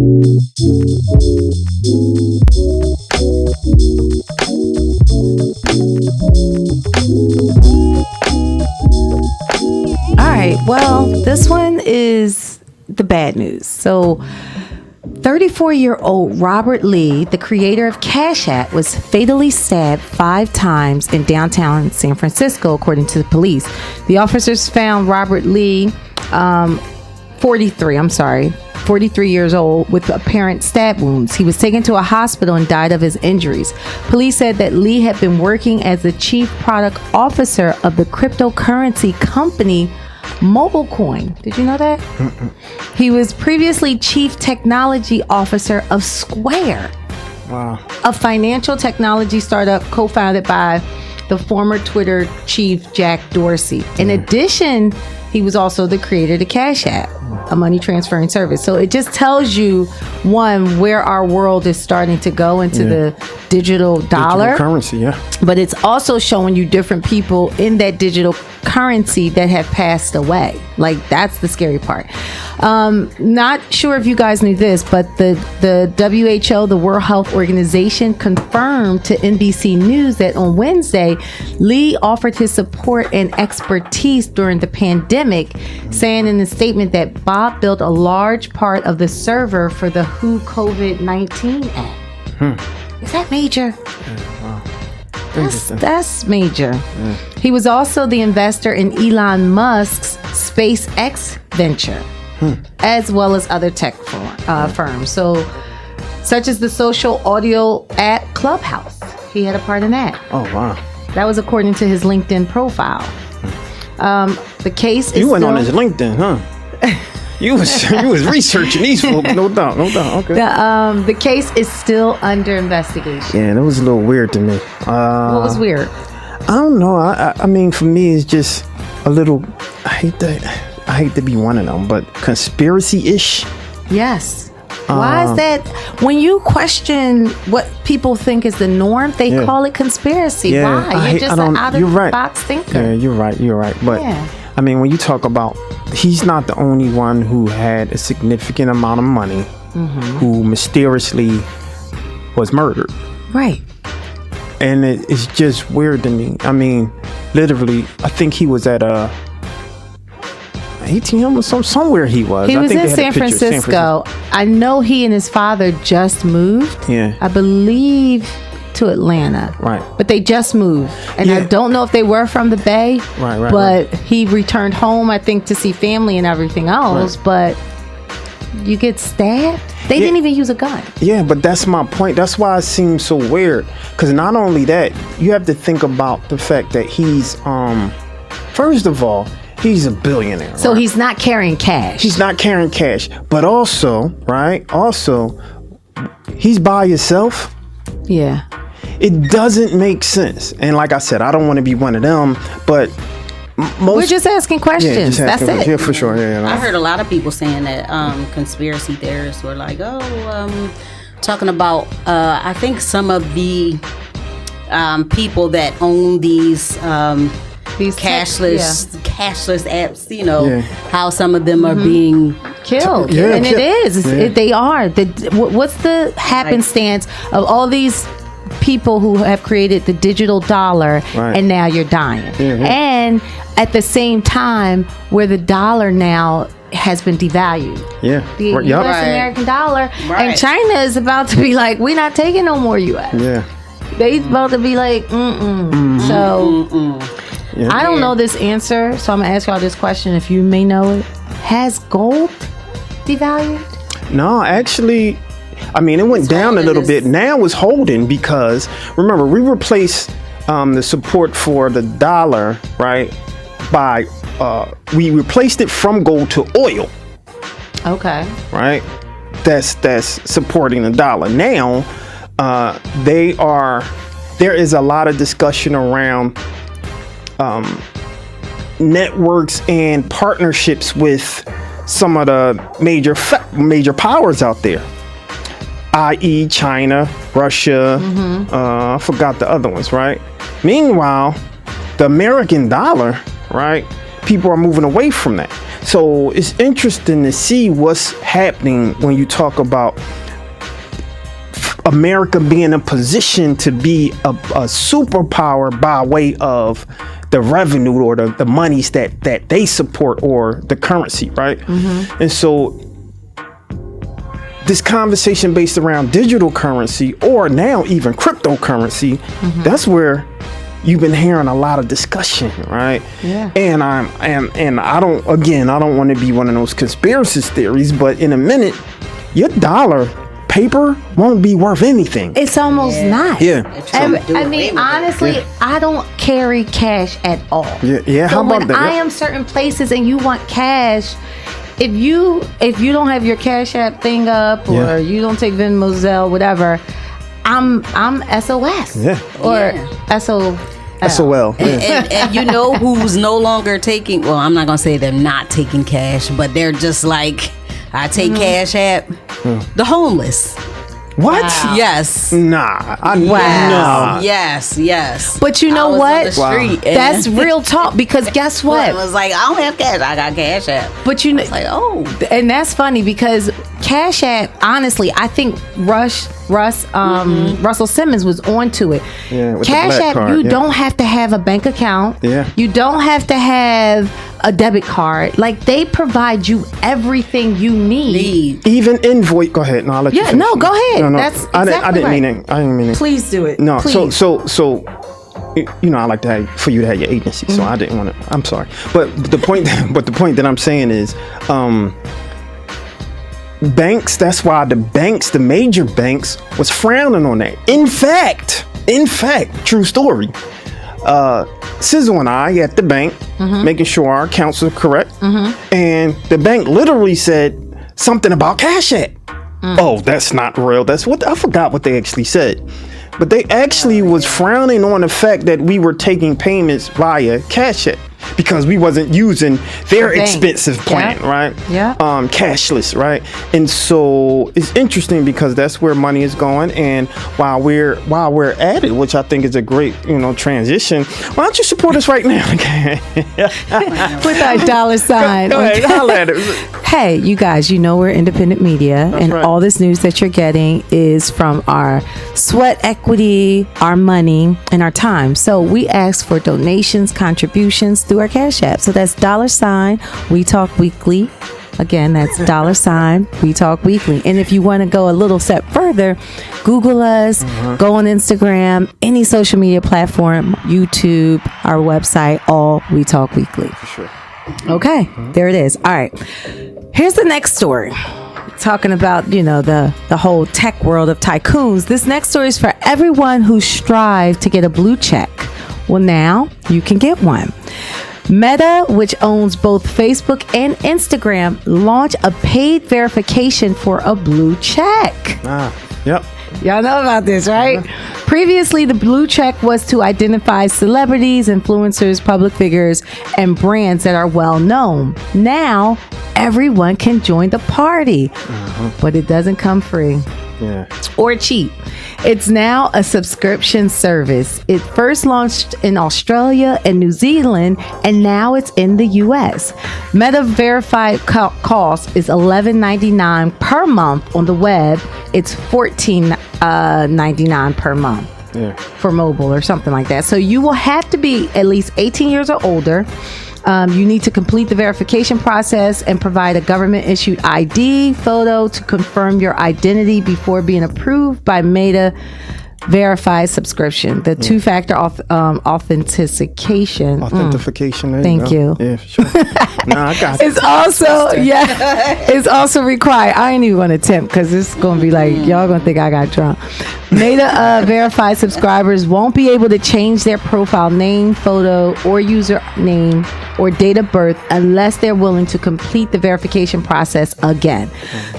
All right, well, this one is the bad news. So 34-year-old Robert Lee, the creator of Cash App, was fatally stabbed 5 times in downtown San Francisco, according to the police. The officers found Robert Lee, 43 years old, with apparent stab wounds. He was taken to a hospital and died of his injuries. Police said that Lee had been working as the chief product officer of the cryptocurrency company MobileCoin. Did you know that? He was previously chief technology officer of Square, a financial technology startup co-founded by the former Twitter chief Jack Dorsey. In addition, he was also the creator of the Cash App, a money transferring service. So it just tells you, one, where our world is starting to go into the digital dollar. Digital currency, yeah. But it's also showing you different people in that digital currency that have passed away. Like, that's the scary part. Not sure if you guys knew this, but the WHO, the World Health Organization, confirmed to NBC News that on Wednesday, Lee offered his support and expertise during the pandemic, saying in a statement that Bob built a large part of the server for the WHO COVID-19 app. Is that major? That's major. He was also the investor in Elon Musk's SpaceX venture, as well as other tech firms. So, such as the social audio app Clubhouse. He had a part in that. Oh, wow. That was according to his LinkedIn profile. The case is You went on his LinkedIn, huh? You was researching these folks, no doubt. Okay. The case is still under investigation. Yeah, that was a little weird to me. What was weird? I don't know. I mean, for me, it's just a little. I hate to be one of them, but conspiracy-ish. Yes. Why is that? When you question what people think is the norm, they call it conspiracy. Yeah, why? You're just an out-of-the-box thinker. Yeah, you're right. But I mean, when you talk about, he's not the only one who had a significant amount of money who mysteriously was murdered. Right. And it's just weird to me. I mean, literally, I think he was at a ATM or somewhere he was. He was in San Francisco. I know he and his father just moved. Yeah. I believe to Atlanta. Right. But they just moved. And I don't know if they were from the Bay. Right. But he returned home, I think, to see family and everything else. Right. But you get stabbed? They didn't even use a gun. Yeah, but that's my point. That's why it seems so weird. Because not only that, you have to think about the fact that he's, first of all, he's a billionaire. So he's not carrying cash. He's not carrying cash. But also, right? Also, he's by himself. Yeah. It doesn't make sense. And like I said, I don't want to be one of them, but we're just asking questions. That's it. Yeah, for sure. Yeah, I heard a lot of people saying that conspiracy theorists were like, talking about, I think some of the people that own these cashless apps, how some of them are being killed. Yeah, and it is. They are. What's the happenstance of all these people who have created the digital dollar, and now you're dying? And at the same time, where the dollar now has been devalued. The U.S. American dollar. And China is about to be like, we're not taking no more U.S. They about to be like, So I don't know this answer, so I'm going to ask y'all this question if you may know it. Has gold devalued? No, actually, I mean, it went down a little bit. Now it's holding because, remember, we replaced the support for the dollar, right, by, we replaced it from gold to oil. Okay. Right? That's supporting the dollar. Now, there is a lot of discussion around networks and partnerships with some of the major powers out there, i.e. China, Russia, I forgot the other ones, right? Meanwhile, the American dollar, right, people are moving away from that. So it's interesting to see what's happening when you talk about America being in a position to be a superpower by way of the revenue or the monies that they support or the currency, right? And so this conversation based around digital currency or now even cryptocurrency, that's where you've been hearing a lot of discussion, right? Yeah. And I don't want to be one of those conspiracy theories, but in a minute, your dollar paper won't be worth anything. It's almost not. Yeah. I mean, honestly, I don't carry cash at all. Yeah. So How about when that? I am certain places and you want cash, if you don't have your Cash App thing up or you don't take Venmo, Zelle, whatever, I'm SOS. Yeah. Or SOL. SOL. And you know who's no longer taking, well, I'm not going to say they're not taking cash, but they're just like, I take Cash App. The homeless. What? Wow. Yes. Nah. Wow. Nah. Yes. But you know I was what? on the street and That's real talk because guess it what? was like, I don't have cash. I got Cash App. But you know, It's like, oh. and that's funny because Cash App, honestly, I think Russell Simmons was onto it. Yeah, with the Cash black App, card, you yeah. don't have to have a bank account. Yeah. You don't have to have a debit card. Like they provide you everything you need. Even invoice. Go ahead. No, I'll let you Yeah, finish. no, go ahead. No, That's I exactly didn't mean right. it. I didn't mean it. Please do it. No. Please. So. You know, I like to have for you to have your agency, so I didn't want to. I'm sorry, but the point that I'm saying is, banks. That's why the major banks, was frowning on that. In fact, true story. Sizzle and I at the bank, making sure our accounts are correct, and the bank literally said something about Cash App. Oh, that's not real. That's what I forgot what they actually said. But they actually was frowning on the fact that we were taking payments via Cash App because we wasn't using their The bank. expensive plan, right? Yeah. Cashless, right? And so it's interesting because that's where money is going. And while we're at it, which I think is a great, transition, why don't you support us right now? With our dollar sign. Go ahead, holla at it. Hey, you guys, we're independent media, and right. all this news that you're getting is from our sweat equity, our money, and our time. So we ask for donations, contributions through our Cash App. So that's $ We Talk Weekly. Again, that's $ We Talk Weekly. And if you want to go a little step further, Google us, go on Instagram, any social media platform, YouTube, our website, all We Talk Weekly. For sure. Okay, there it is. All right. Here's the next story. Talking about, the whole tech world of tycoons. This next story is for everyone who strive to get a blue check. Well, now you can get one. Meta, which owns both Facebook and Instagram, launched a paid verification for a blue check. Yep. Y'all know about this, right? Previously, the blue check was to identify celebrities, influencers, public figures, and brands that are well known. Now, everyone can join the party, but it doesn't come free. Yeah. Or cheap. It's now a subscription service. It first launched in Australia and New Zealand, and now it's in the US. Meta verified cost is $11.99 per month on the web. It's $14.99 per month. Yeah. For mobile or something like that. So you will have to be at least 18 years or older. You need to complete the verification process and provide a government issued ID photo to confirm your identity before being approved by Meta verified subscription. The two-factor authentication. Authentication. Thank you. Yeah, for sure. No, I got it. It's also it's also required. I ain't even gonna attempt because it's gonna be like y'all gonna think I got drunk. Meta verified subscribers won't be able to change their profile name, photo, or username or date of birth unless they're willing to complete the verification process again.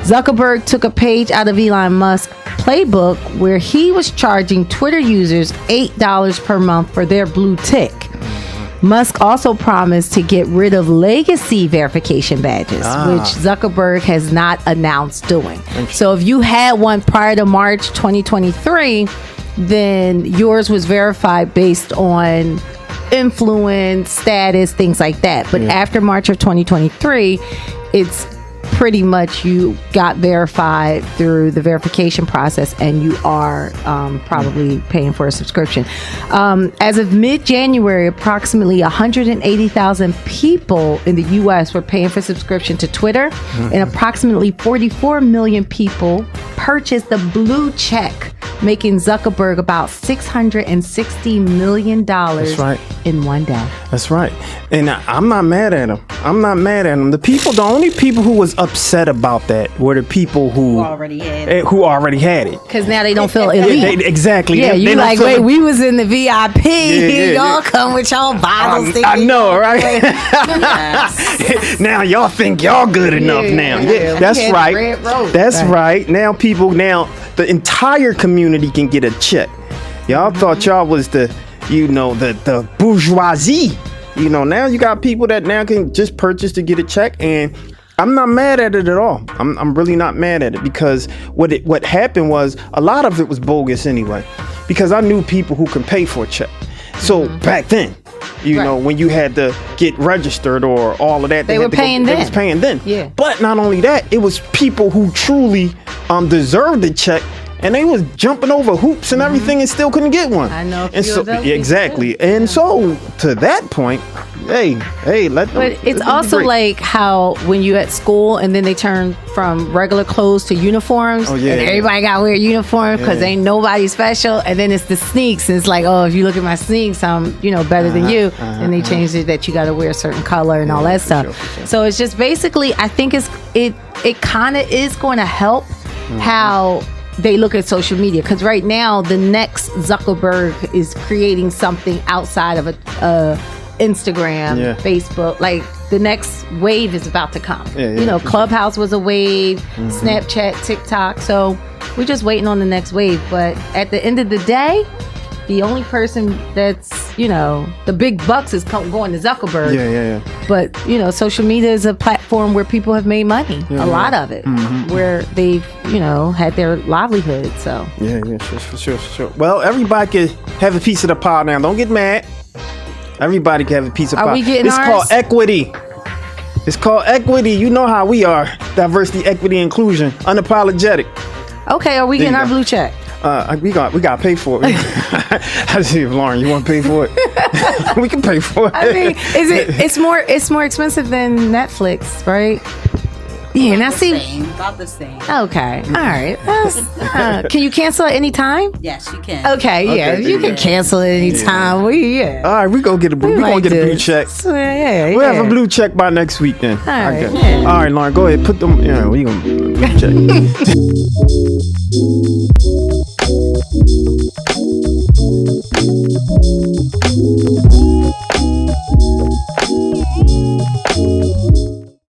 Zuckerberg took a page out of Elon Musk's playbook where he was charging Twitter users $8 per month for their blue tick. Musk also promised to get rid of legacy verification badges, which Zuckerberg has not announced doing. So if you had one prior to March 2023, then yours was verified based on influence, status, things like that. But after March of 2023, it's pretty much you got verified through the verification process, and you are probably paying for a subscription. As of mid-January, approximately 180,000 people in the U.S. were paying for subscription to Twitter, and approximately 44 million people purchased the blue check, making Zuckerberg about $660 million in one day. That's right. And I'm not mad at him. The only people who was upset about that were the people who already had it. Because now they don't feel elite. Exactly. Yeah, they like, wait, we was in the VIP. Y'all come with y'all bottles. I know, right? Now y'all think y'all good enough now. Yeah, that's right. That's right. Now the entire community can get a check. Y'all thought y'all was the bourgeoisie. Now you got people that now can just purchase to get a check, and I'm not mad at it at all. I'm really not mad at it, because what happened was a lot of it was bogus anyway, because I knew people who can pay for a check. So back then, when you had to get registered or all of that, they were paying then. They was paying then. Yeah. But not only that, it was people who truly deserved the check, and they was jumping over hoops and everything and still couldn't get one. I know. And so exactly. And so to that point, But it's also like how when you at school and then they turn from regular clothes to uniforms, and everybody got to wear uniforms because ain't nobody special, and then it's the sneaks, and it's like, oh, if you look at my sneaks, I'm better than you, and they changed it that you got to wear a certain color and all that stuff. Sure. So it's just basically, I think it kind of is going to help how they look at social media, because right now the next Zuckerberg is creating something outside of Instagram, Facebook. Like the next wave is about to come. Clubhouse was a wave, Snapchat, TikTok. So we're just waiting on the next wave. But at the end of the day, the only person that's the big bucks is going to Zuckerberg. But social media is a platform where people have made money. A lot of it, where they've had their livelihood. So sure. Well, everybody can have a piece of the pie now. Don't get mad. Everybody can have a piece of pie. Are we getting It's ours? called equity. It's called equity. You know how we are. Diversity, equity, inclusion. Unapologetic. Okay, are we getting our blue check? We got to pay for it. I see if Lauren, you want to pay for it? We can pay for it. I mean, it's more expensive than Netflix, right? Yeah, now see, about the same. Okay, all right. Can you cancel at any time? Yes, you can. Okay, yeah, you can cancel at any time. All right, we gonna get a blue check. We'll have a blue check by next week then. All right, All right, Lauren, go ahead. Put them. We gonna blue check.